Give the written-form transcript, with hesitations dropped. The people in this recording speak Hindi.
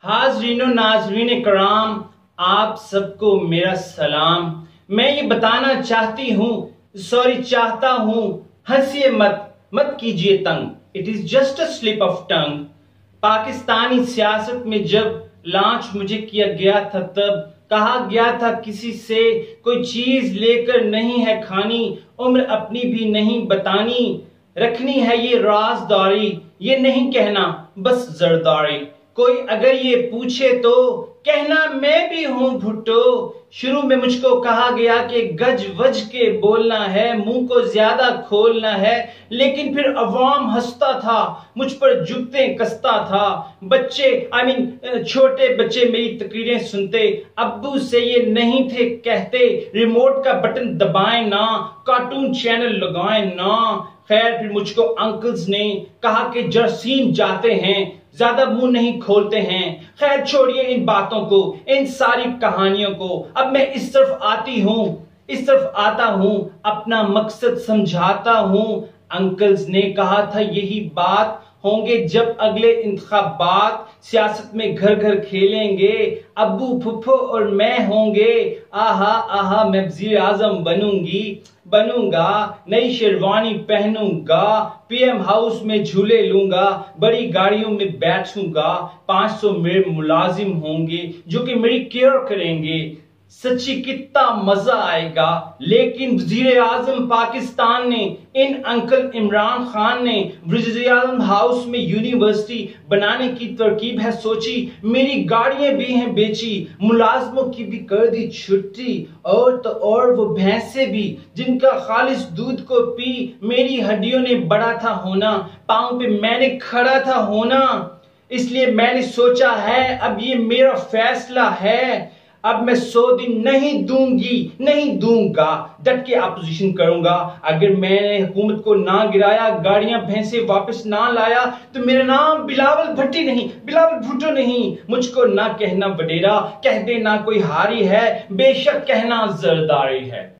हाजरीनो नाजरीन कराम, आप सबको मेरा सलाम। मैं ये बताना चाहता हूँ, हंसिए मत कीजिए तंग, it is just a slip of tongue. Pakistani सियासत में जब लॉन्च मुझे किया गया था, तब कहा गया था किसी से कोई चीज लेकर नहीं है खानी, उम्र अपनी भी नहीं बतानी, रखनी है ये राजदारी, ये नहीं कहना बस जरदारी। कोई अगर ये पूछे तो कहना मैं भी हूं भुट्टो। शुरू में मुझको कहा गया कि गज वज के बोलना है, मुंह को ज्यादा खोलना है, लेकिन फिर अवाम हंसता था, मुझ पर जुगते कसता था। छोटे बच्चे मेरी तकरीरें सुनते, अब्बू से ये नहीं थे कहते रिमोट का बटन दबाएं ना, कार्टून चैनल लगाएं ना। खैर फिर मुझको अंकल्स ने कहा कि जरासीम जाते हैं, ज्यादा मुंह नहीं खोलते हैं। खैर छोड़िए इन बातों को, इन सारी कहानियों को। अब मैं इस तरफ आता हूं, अपना मकसद समझाता हूं। अंकल्स ने कहा था यही बात होंगे जब अगले इंतखाबात, सियासत में घर घर खेलेंगे, अब्बू फुफ्फो और मैं होंगे। आहा आहा मैं वज़ीर आज़म बनूंगा, नई शेरवानी पहनूंगा, पीएम हाउस में झूले लूंगा, बड़ी गाड़ियों में बैठूंगा, 500 मेरे मुलाजिम होंगे जो कि मेरी केयर करेंगे। सच्ची कितना मजा आएगा। लेकिन वज़ीर आज़म पाकिस्तान ने, इन अंकल इमरान खान ने वज़ीर आज़म हाउस में यूनिवर्सिटी बनाने की तरकीब है सोची, मेरी गाड़ियां भी हैं बेची, मुलाजमों की भी कर दी छुट्टी, और तो और वो भैंसे भी जिनका खालिस दूध को पी मेरी हड्डियों ने बड़ा था होना, पांव पे मैंने खड़ा था होना। इसलिए मैंने सोचा है अब ये मेरा फैसला है, अब मैं 100 दिन नहीं दूंगा, डट के अपोजिशन करूंगा। अगर मैंने हुकूमत को ना गिराया, गाड़ियां भैंसे वापस ना लाया, तो मेरा नाम बिलावल भुट्टो नहीं। मुझको ना कहना वडेरा, कह दे ना कोई हारी है, बेशक कहना जरदारी है।